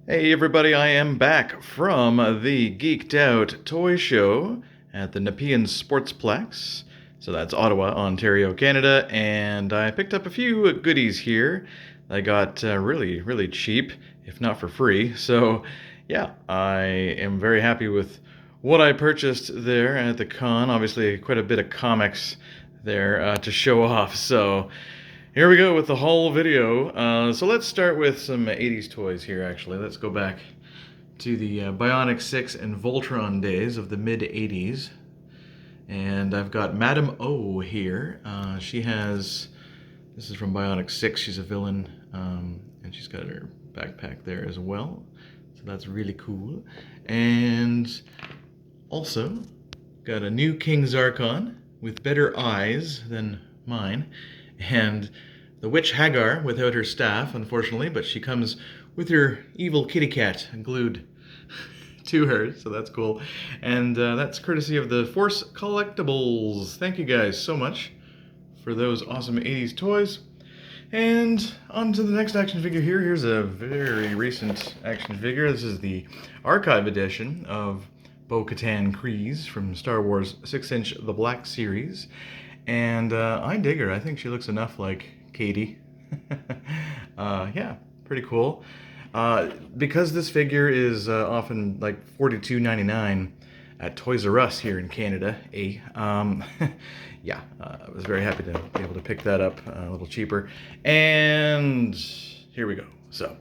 Hey everybody, I am back from the Geeked Out toy show at the Nepean Sportsplex. So that's Ottawa, Ontario, Canada, and I picked up a few goodies here. I got really cheap, if not for free. So yeah, I am very happy with what I purchased there at the con. Obviously, quite a bit of comics there to show off. So here we go with the whole video. So let's start with some 80s toys here, actually. Let's go back to the Bionic 6 and Voltron days of the mid-80s. And I've got Madame O here. This is from Bionic 6, she's a villain, and she's got her backpack there as well. So that's really cool. And also, got a new King Zarkon with better eyes than mine. And the witch Hagar without her staff, unfortunately, but she comes with her evil kitty cat glued to her, so that's cool. And that's courtesy of the Force Collectibles. Thank you guys so much for those awesome 80s toys. And on to the next action figure here. Here's a very recent action figure. This is the archive edition of Bo-Katan Kryze from Star Wars 6-inch The Black Series. And I dig her. I think she looks enough like Katie. Yeah, pretty cool. Because this figure is often like $42.99 at Toys R Us here in Canada, yeah, I was very happy to be able to pick that up a little cheaper. And here we go. So,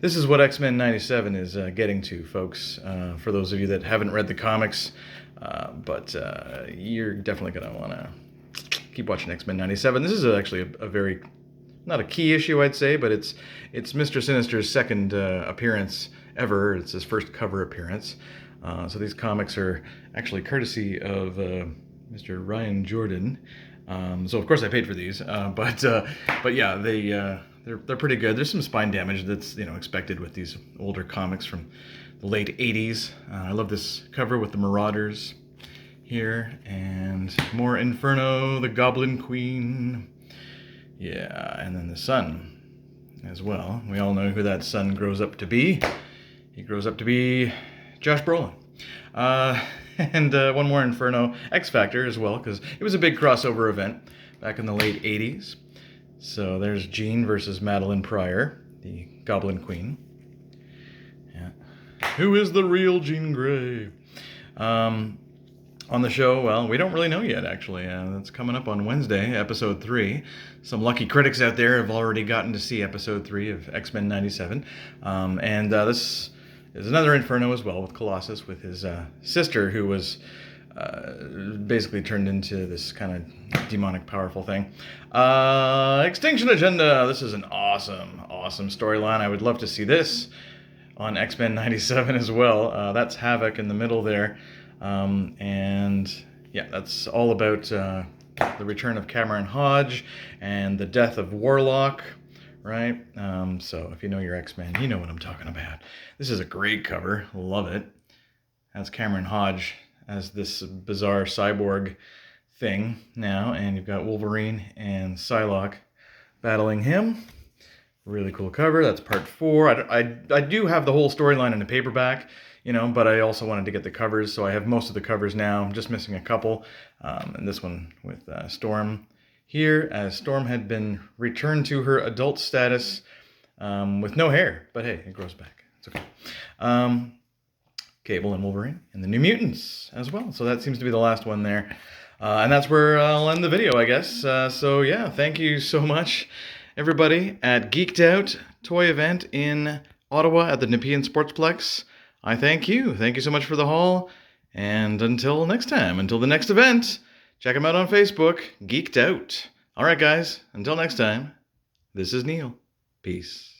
this is what X-Men 97 is getting to, folks, for those of you that haven't read the comics, but you're definitely going to want to keep watching X-Men 97. This is actually a very, not a key issue, I'd say, but it's Mr. Sinister's second appearance ever. It's his first cover appearance. So these comics are actually courtesy of Mr. Ryan Jordan. So of course I paid for these, but yeah, they're pretty good. There's some spine damage that's expected with these older comics from the late 80s. I love this cover with the Marauders here, and more Inferno, the Goblin Queen. Yeah, and then the son as well. We all know who that son grows up to be. He grows up to be Josh Brolin. And one more Inferno X Factor as well, because it was a big crossover event back in the late 80s. So there's Jean versus Madeline Pryor, the Goblin Queen. Yeah. Who is the real Jean Grey? On the show, well, we don't really know yet, actually. That's coming up on Wednesday, episode 3. Some lucky critics out there have already gotten to see episode 3 of X-Men 97. And this is another Inferno as well, with Colossus, with his sister, who was basically turned into this kind of demonic, powerful thing. Extinction Agenda. This is an awesome storyline. I would love to see this on X-Men 97 as well. That's Havoc in the middle there. And yeah, that's all about the return of Cameron Hodge and the death of Warlock, right? So if you know your X-Men, you know what I'm talking about. This is a great cover. Love it. That's Cameron Hodge as this bizarre cyborg thing now, and you've got Wolverine and Psylocke battling him. Really cool cover. That's part 4. I do have the whole storyline in a paperback, but I also wanted to get the covers, so I have most of the covers now. I'm just missing a couple. And this one with Storm here, as Storm had been returned to her adult status with no hair. But hey, it grows back. It's okay. Cable and Wolverine and the New Mutants as well. So that seems to be the last one there. And that's where I'll end the video, I guess. So yeah, thank you so much, everybody, at Geeked Out toy event in Ottawa at the Nepean Sportsplex. I thank you. Thank you so much for the haul. And until next time, until the next event, check them out on Facebook, Geeked Out. All right, guys, until next time, this is Neil. Peace.